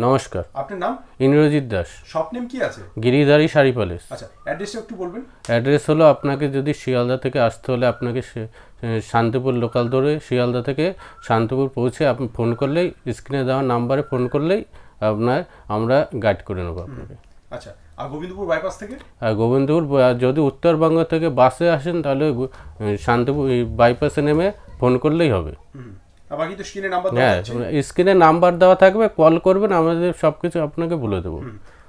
নমস্কার, আপনার নাম? ইন্দ্রজিৎ দাস। শপ নেম কি আছে? গিরিধারী শাড়ি প্যালেস। আচ্ছা, অ্যাড্রেসটা একটু বলবেন। অ্যাড্রেস হলো, আপনাকে যদি শিয়ালদা থেকে আসতে হলে আপনাকে শান্তিপুর লোকাল ধরে শিয়ালদা থেকে শান্তিপুর পৌঁছে আপনি ফোন করলেই, স্ক্রিনে দেওয়া নাম্বারে ফোন করলেই আমরা গাইড করে নেবো আপনাকে। আচ্ছা, আর গোবিন্দপুর বাইপাস থেকে? আর গোবিন্দপুর যদি উত্তরবঙ্গ থেকে বাসে আসেন তাহলে শান্তিপুর বাইপাসে নেমে ফোন করলেই হবে। বাকি তো স্ক্রিনে নাম্বার দেওয়া আছে। হ্যাঁ, স্ক্রিনে নাম্বার দেওয়া থাকবে, কল করবেন, আমাদের সবকিছু আপনাকে বলে দেবো।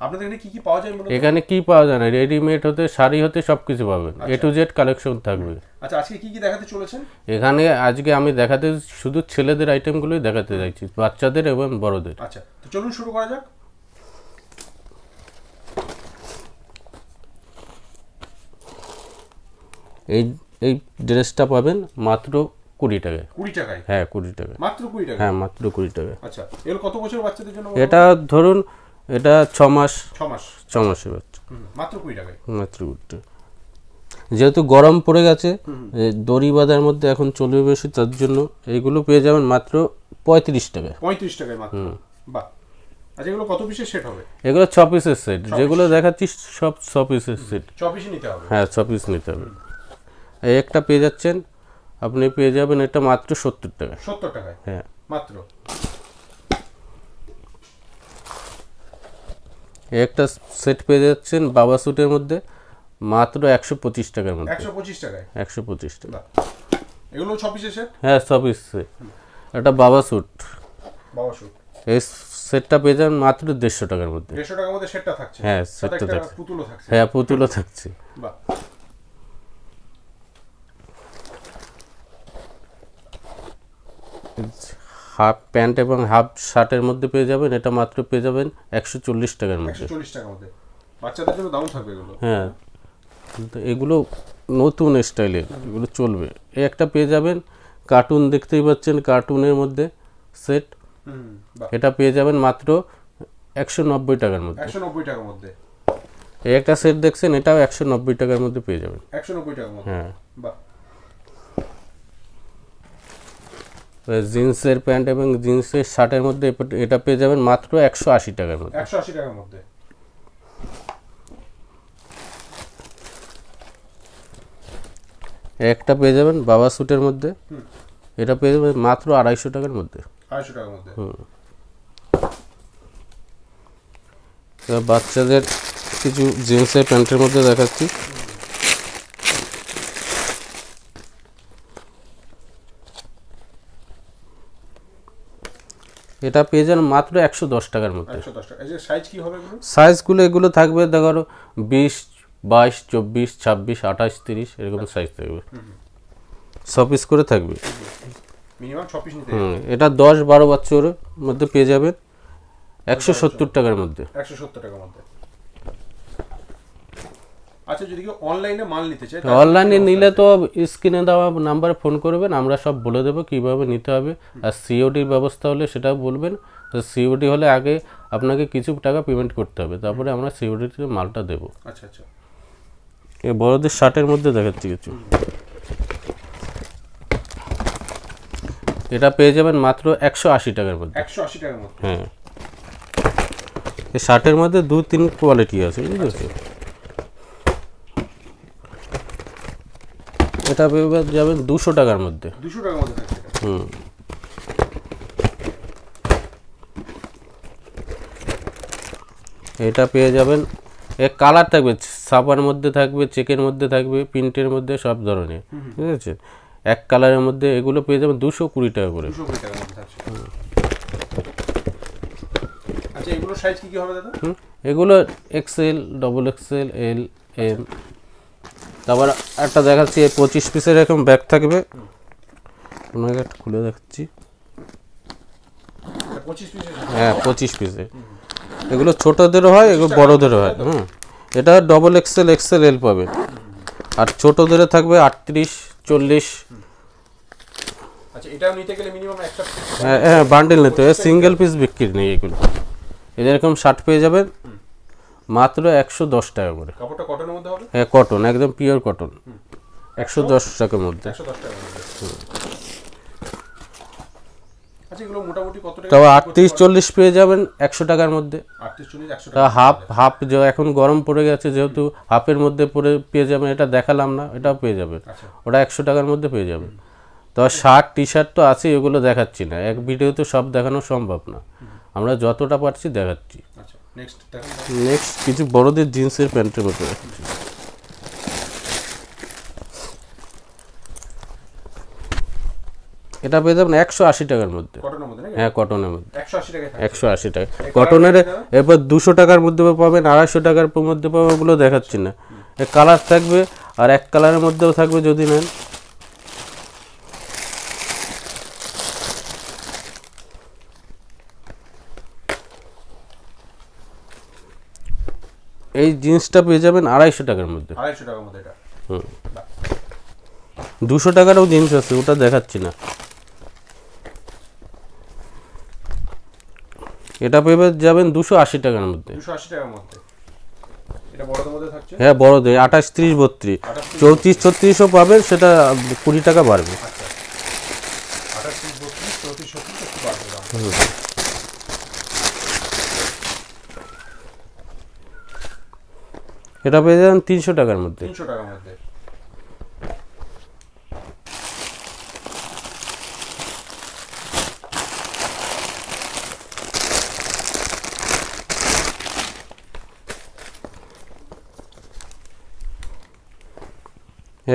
আপনাদের এখানে কি কি পাওয়া যায়? এখানে কি পাওয়া যায় না, রেডিমেড হতে শাড়ি হতে সবকিছু পাবেন, এ টু জেড কালেকশন থাকবে। আচ্ছা, আজকে কি কি দেখাতে চলেছেন? এখানে আজকে আমি দেখাতে শুধু ছেলেদের আইটেমগুলোই দেখাতে যাচ্ছি, বাচ্চাদের এবং বড়দের। আচ্ছা, তো চলুন শুরু করা যাক। এই ড্রেসটা পাবেন মাত্র 20 টাকায়। 20 টাকায়? হ্যাঁ, 20 টাকা। মাত্র 20 টাকা? হ্যাঁ, মাত্র 20 টাকা। আচ্ছা, এর কত বছর বাচ্চাদের জন্য? এটা ধরুন, এটা 6 মাস। 6 মাসের বাচ্চা। মাত্র 20 টাকায়? মাত্র 20 টাকা। যেহেতু গরম পড়ে গেছে, দড়ি বাঁধার মধ্যে এখন চলবে বেশি, তার জন্য এইগুলো পেয়ে যাবেন মাত্র 35 টাকায়। 35 টাকায় মাত্র? বাহ। আচ্ছা, এগুলো কত পিসের সেট হবে? এগুলো 6 পিসের সেট, যেগুলো দেখাচ্ছি সব 6 পিসের সেট। 6 পিস নিতে হবে? হ্যাঁ, 6 পিস নিতে হবে। এই একটা পেয়ে যাচ্ছেন, আপনি পেয়ে যাবেন এটা মাত্র 70 টাকা। 70 টাকায়? হ্যাঁ, মাত্র। একটা সেট পেয়ে যাচ্ছেন বাবা স্যুটের মধ্যে মাত্র 125 টাকার মধ্যে। 125 টাকায়? 125 টাকা। এগুলো 6 পিসের সেট? হ্যাঁ, 6 পিস সেট। এটা বাবা স্যুট। বাবা স্যুট। এই সেটটা পেয়ে যাবেন মাত্র 150 টাকার মধ্যে। 150 টাকার মধ্যে সেটটা থাকছে? হ্যাঁ, সেটটা থাকছে। পুতুলও থাকছে? হ্যাঁ, পুতুলও থাকছে। বাহ। হাফ প্যান্ট এবং হাফ শার্টের মধ্যে পেয়ে যাবেন, এটা মাত্র পেয়ে যাবেন 140 টাকার মধ্যে। 140 টাকার মধ্যে? বাচ্চাদের জন্য দাম থাকবে এগুলো? হ্যাঁ, এগুলো নতুন স্টাইলের, এগুলো চলবে। এই একটা পেয়ে যাবেন, কার্টুন দেখতেই পাচ্ছেন, কার্টুনের মধ্যে সেট। এটা পেয়ে যাবেন মাত্র 190 টাকার মধ্যে। 190 টাকার মধ্যে? এই একটা সেট দেখছেন, এটাও 190 টাকার মধ্যে পেয়ে যাবেন। 190 টাকার মধ্যে? হ্যাঁ। বাহ। জিন্সের প্যান্ট এবং জিন্সের শার্টের মধ্যে এটা পেয়ে যাবেন মাত্র 180 টাকার মধ্যে। 180 টাকার মধ্যে? একটা পেয়ে যাবেন বাবা স্যুটের মধ্যে, এটা পেয়ে যাবেন মাত্র 250 টাকার মধ্যে। 250 টাকার মধ্যে? বাচ্চাদের কিছু জিন্সের প্যান্টের মধ্যে দেখাচ্ছি। এটা পেয়ে যান মাত্র 110 টাকার মধ্যে। 110 টাকা। এই যে সাইজ কি হবে এগুলো? সাইজগুলো এগুলো থাকবে, দেখো 20, 22, 24, 26, 28, 30 এরকম সাইজ থাকবে। 6 পিস করে থাকবে। মিনিমাম 6 পিস নিতে হবে? এটা 10-12 বছরের মধ্যে পেয়ে যাবেন 170 টাকার মধ্যে। 170 টাকার মধ্যে? আচ্ছা, যদি কেউ অনলাইনে মাল নিতে চায়? অনলাইনে নিলে তো স্ক্রিনে দেওয়া নাম্বারে ফোন করবেন, আমরা সব বলে দেবো কীভাবে নিতে হবে। আর সিওডির ব্যবস্থা হলে সেটাও বলবেন। সিওডি হলে আগে আপনাকে কিছু টাকা পেমেন্ট করতে হবে, তারপরে আমরা সিওডিতে মালটা দেবো। আচ্ছা আচ্ছা। এই বড়দের শার্টের মধ্যে দেখাচ্ছি কিছু। এটা পেয়ে যাবেন মাত্র 180 টাকার মধ্যে। 180 টাকার মধ্যে? হ্যাঁ, এই শার্টের মধ্যে 2-3 কোয়ালিটি আছে, বুঝেছো? এটা পেয়ে যাবেন 200 টাকার মধ্যে। 200 টাকার মধ্যে থাকছে এটা? হুম। এটা পেয়ে যাবেন, এক কালার থাকবে, সাপার মধ্যে থাকবে, চেকের মধ্যে থাকবে, প্রিন্টের মধ্যে, সব ধরনের, ঠিক আছে? এক কালারের মধ্যে এগুলো পেয়ে যাবেন 220 টাকা করে। 220 টাকার মধ্যে থাকছে। আচ্ছা, এগুলো সাইজ কি কি হবে দাদা? এগুলো এক্সেল, ডবল এক্সেল, এল, এম। তারপর একটা দেখাচ্ছি 25 পিসের এরকম ব্যাগ থাকবে, আপনাকে একটা খুলে দেখাচ্ছি। 25 পিসের? হ্যাঁ, 25 পিসের। এগুলো ছোটদেরও হয়, এগুলো বড়দেরও হয়। এটা ডবল এক্সেল, এক্সেল, এল পাবে। আর ছোটদের থাকবে 38, 40। আচ্ছা, এটাও নিতে গেলে মিনিমাম একটা? হ্যাঁ, বান্ডেল নিতে হয়, সিঙ্গেল পিস বিক্রি নেই এগুলো। এরকম শার্ট পেয়ে যাবেন মাত্র 110 টাকা করে। কাপড়টা কটনের মধ্যে হবে? হ্যাঁ, কটন, একদম পিওর কটন। 110 টাকার মধ্যে। 110 টাকার মধ্যে। আচ্ছা, এগুলো মোটামুটি কত টাকা? তাও 38-40 পেয়ে যাবেন 100 টাকার মধ্যে। 38-40 100 তা টাকা? হাফ এখন গরম পড়ে গেছে, যেহেতু হাফের মধ্যে পরে পেয়ে যাবেন। এটা দেখালাম না, এটাও পেয়ে যাবেন। ওটা 100 টাকার মধ্যে পেয়ে যাবেন। তো শার্ট, টি শার্ট তো আছে, এগুলো দেখাচ্ছি না, এক ভিডিওতে সব দেখানো সম্ভব না, আমরা যতটা পারছি দেখাচ্ছি। আচ্ছা, নেক্সট দেখুন। নেক্সট কিছু বড়দের জিন্সের প্যান্টের মতো। এটা পেয়ে যাবেন 180 টাকার মধ্যে। কটনের মধ্যে নাকি? হ্যাঁ, কটনের মধ্যে 180 টাকা। 180 টাকা কটনের। এরপর 200 টাকার মধ্যে পাবেন, 250 টাকার মধ্যে পাবেন, ওগুলো দেখাচ্ছি না। এক কালার থাকবে, আর এক কালারের মধ্যেও থাকবে যদি নেন। এই জিন্সটা পেয়ে যাবেন 250 টাকার মধ্যে। 250 টাকার মধ্যে এটা? 200 টাকারও জিন্স আছে, ওটা দেখাচ্ছি না। এটা পেয়ে যাবেন 280 টাকার মধ্যে। 280 টাকার মধ্যে? এটা বড়দের মধ্যে থাকছে? হ্যাঁ, বড়দের 28, 30, 32, 34, 36ও পাবেন, সেটা 20 টাকা বাড়বে। আচ্ছা, 28, 30, 32, 34, 36 একটু বাড়বে দাম। এটা পেয়ে যাবেন 300 টাকার মধ্যে। 300 টাকার মধ্যে?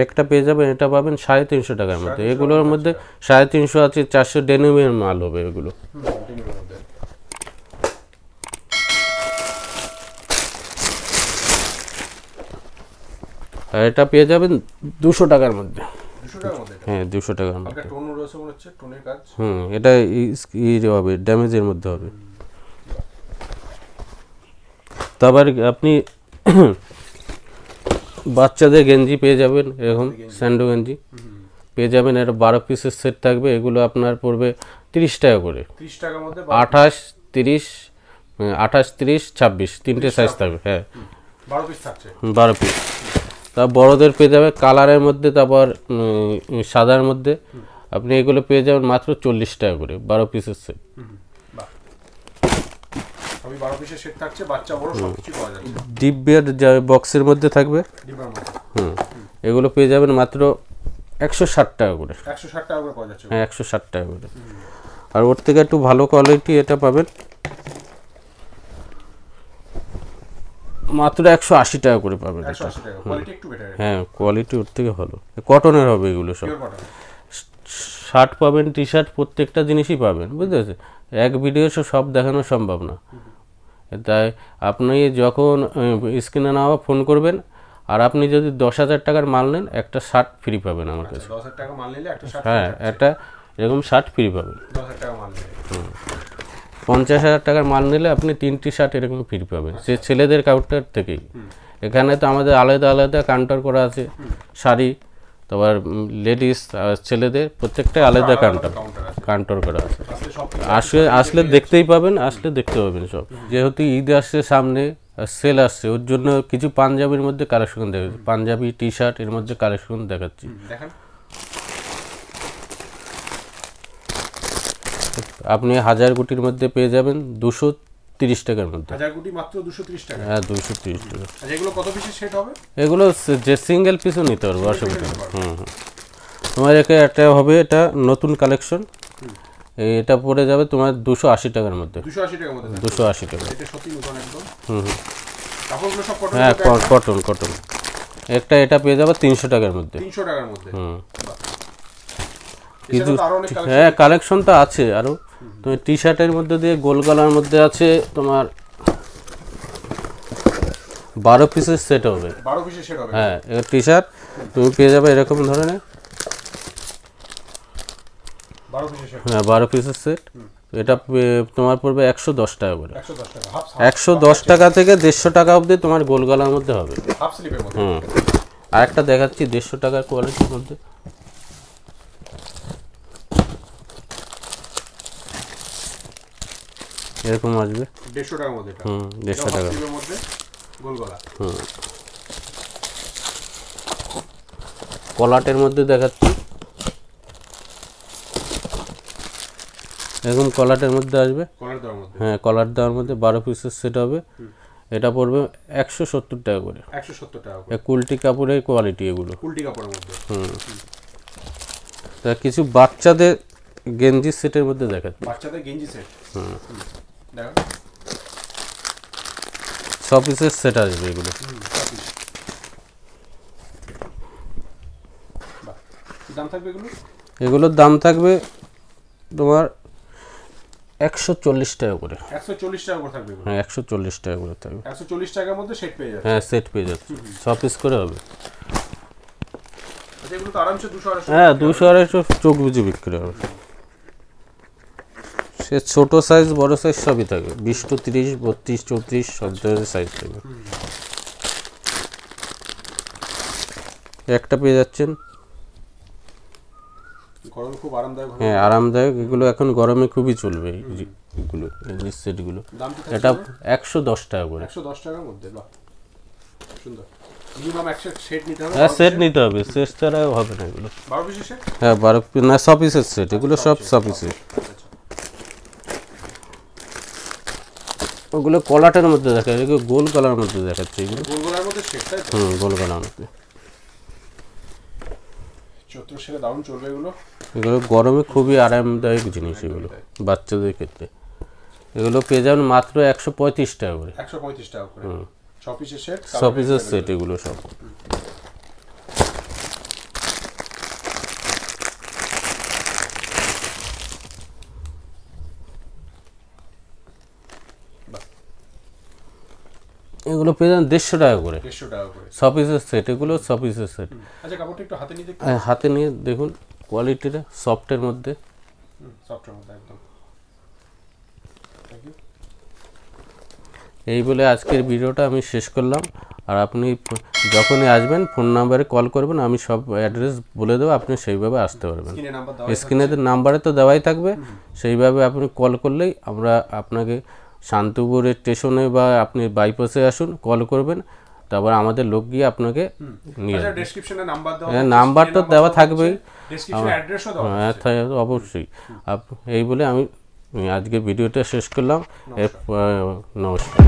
একটা পেয়ে যাবেন, এটা পাবেন 350 টাকার মধ্যে। এগুলোর মধ্যে 350 আছে, 400 ডেনিমের মাল হবে এগুলো। আর এটা পেয়ে যাবেন 200 টাকার মধ্যে। 200 টাকার মধ্যে? হ্যাঁ, 200 টাকার মধ্যে। টোন রয়েছে মনে হচ্ছে, টোনের কাজ। এটা হবে, ড্যামেজের মধ্যে হবে। তারপর আপনি বাচ্চাদের গেঞ্জি পেয়ে যাবেন, এরকম স্যান্ডো গেঞ্জি পেয়ে যাবেন। এটা 12 পিসের সেট থাকবে, এগুলো আপনার পড়বে 30 টাকা করে। 30 টাকার মধ্যে? 28, 30, 26 তিনটে সাইজ থাকবে। হ্যাঁ, 12 পিস থাকছে? 12 পিস। তা বড়দের পেয়ে যাবে কালারের মধ্যে, তারপর সাদার মধ্যে। আপনি এগুলো পেয়ে যাবেন মাত্র 40 টাকা করে, 12 পিসের সেট। আমি 12 পিসের সেট থাকছে, বাচ্চা বড় সব কিছু পাওয়া যাচ্ছে। ডিপ বিয়ার বক্সের মধ্যে থাকবে। এগুলো পেয়ে যাবেন মাত্র 160 টাকা করে। 160 টাকা করে পাওয়া যাচ্ছে? হ্যাঁ, 160 টাকা করে। আর ওর থেকে একটু ভালো কোয়ালিটি এটা পাবেন মাত্র 180 টাকা করে পাবেন। 180 টাকা? কোয়ালিটি একটু বেটার? হ্যাঁ, কোয়ালিটি ওর থেকে ভালো, কটনের হবে এগুলো সব। শার্ট পাবেন, টি শার্ট, প্রত্যেকটা জিনিসই পাবেন, বুঝতে পারছেন? এক ভিডিও সব দেখানো সম্ভব না, তাই আপনি যখন স্ক্রিনে নেওয়া ফোন করবেন, আর আপনি যদি 10,000 টাকার মাল নেন, একটা শার্ট ফ্রি পাবেন আমার কাছে। 10,000 টাকা মাল নিলে একটা শার্ট? হ্যাঁ, একটা এরকম শার্ট ফ্রি পাবেন। 10,000 টাকা মাল নিলে? 50,000 টাকার মাল নিলে আপনি 3টি শার্ট এরকম ফ্রি পাবেন, সে ছেলেদের কাউন্টার থেকেই। এখানে তো আমাদের আলাদা আলাদা কাউন্টার করা আছে, শাড়ি, তারপর লেডিস, ছেলেদের প্রত্যেকটা আলাদা কাউন্টার করা আছে। আসলে দেখতেই পাবেন, আসলে দেখতে পাবেন সব। যেহেতু ঈদ আসছে সামনে, সেল আসছে, ওর জন্য কিছু পাঞ্জাবির মধ্যে কালেকশন দেখাচ্ছি, পাঞ্জাবি টি শার্ট এর মধ্যে কালেকশন দেখাচ্ছি। দেখেন আপনি 1000 গুটির মধ্যে পেয়ে যাবেন 230 টাকার মধ্যে। 1000 গুটি মাত্র 230 টাকা। হ্যাঁ 230 টাকা। আচ্ছা এগুলো কত পিসের সেট হবে? এগুলো যে সিঙ্গেল পিসও নিতে পারবো, অসুবিধা নেই। তোমার একটা হবে, এটা নতুন কালেকশন, এটা পড়ে যাবে তোমার 280 টাকার মধ্যে। 280 টাকার মধ্যে? 280 টাকা। এটা সত্যি নতুন একদম। কাপড়গুলো সব কটন? হ্যাঁ কটন। এটা পেয়ে যাবে 300 টাকার মধ্যে। 300 টাকার মধ্যে? কিছু হ্যাঁ কালেকশন তো আছে আরো। তুমি টি শার্টের মধ্যে দিয়ে গোল গলার মধ্যে আছে তোমার 12 পিসের সেট হবে। 12 পিসের সেট হবে? হ্যাঁ টি শার্ট তুমি পেয়ে যাবে এরকম ধরনের 12 পিসের সেট। হ্যাঁ 12 পিসের সেট। এটা তোমার পড়বে 110 টাকা করে। 110 টাকা। 110 টাকা থেকে 150 টাকা অবধি তোমার গোল গলার মধ্যে হবে, হাফ স্লিপের মধ্যে। আর একটা দেখাচ্ছি 150 টাকার কোয়ালিটির মধ্যে। এরকম আসবে 150 টাকার মধ্যে। এটা 150 টাকা স্লিপের মধ্যে গোল গলা। কলাটের মধ্যে দেখাচ্ছি, এরকম কলাটের মধ্যে আসবে। কলার দেওয়ার মধ্যে? হ্যাঁ কলার দেওয়ার মধ্যে 12 পিসের সেট হবে। এটা পড়বে 170 টাকা করে। 170 টাকা করে। কুলটি কাপড়ের কোয়ালিটি এগুলো, কুলটি কাপড়ের মধ্যে। তা কিছু বাচ্চাদের গেঞ্জি সেটের মধ্যে দেখাচ্ছি। বাচ্চাদের গেঞ্জি সেট? দেখো 6 পিসের সেট আসবে এগুলো। দাম থাকবে এগুলো? এগুলোর দাম থাকবে তোমার 140 টাকা করে। 140 টাকা করে থাকবে? হ্যাঁ 140 টাকা করে থাকবে। 140 টাকার মধ্যে সেট পেয়ে যাচ্ছে? হ্যাঁ সেট পেয়ে যাচ্ছে, 6 পিস করে হবে। আচ্ছা এগুলো তো আরামসে 200-250? হ্যাঁ 200-250 চোখ বুঝে বিক্রি হবে। সে ছোট সাইজ বড় সাইজ সবই থাকে, 20 to 30, 32, 34 সব ধরনের সাইজ থাকে। একটা পেয়ে যাচ্ছেন, গরমে খুব আরামদায়ক। হ্যাঁ আরামদায়ক, এগুলো এখন গরমে খুবই চলবে এগুলো এই সেটগুলো। এটা 110 টাকা করে। 110 টাকার মধ্যে? বাহ সুন্দর। মিনিমাম 100 সেট নিতে হবে? হ্যাঁ সেট নিতে হবে, সেট ছাড়া হবে না এগুলো। 12 পিসের সেট? হ্যাঁ 12 না 6 পিসের সেট, এগুলো সব 6 পিসের। ওগুলো কলাটের মধ্যে দেখা, এগুলো গোল গলার মধ্যে দেখাচ্ছে এগুলো। গোল গলার মধ্যে সেট তাই তো? গোল গলার মধ্যে। চৈত্র সেলে দারুণ চলবে এগুলো। এগুলো গরমে খুবই আরামদায়ক জিনিস এগুলো বাচ্চাদের ক্ষেত্রে। এগুলো পেয়ে যাবেন মাত্র 135 টাকা করে। 135 টাকা করে 6 পিসের সেট? 6 পিসের সেট এগুলো সব। এগুলো পেয়ে যাবেন 150 টাকা করে। 150 টাকা করে 6 পিসের সেট, এগুলো 6 পিসের সেট। আচ্ছা কাপড়টা একটু হাতে নিয়ে দেখুন। হাতে নিয়ে দেখুন কোয়ালিটিটা, সফটের মধ্যে। সফটের মধ্যে একদম। Thank you. এই বলে আজকের ভিডিওটা আমি শেষ করলাম। আর আপনি যখনই আসবেন ফোন নাম্বারে কল করবেন, আমি সব অ্যাড্রেস বলে দেবো, আপনি সেইভাবে আসতে পারবেন। স্ক্রিনের নাম্বারে তো দেওয়াই থাকবে, সেইভাবে আপনি কল করলেই আমরা আপনাকে শান্তিপুরের স্টেশনে বা আপনি বাইপাসে আসুন, কল করবেন, তারপর আমাদের লোক গিয়ে আপনাকে নিয়ে আসবে। ডেসক্রিপশনে নাম্বার দেওয়া আছে, নাম্বার তো দেওয়া থাকবেই, ডেসক্রিপশনে অ্যাড্রেসও দেওয়া আছে। হ্যাঁ অবশ্যই। এই বলে আমি আজকের ভিডিওটা শেষ করলাম। নমস্কার।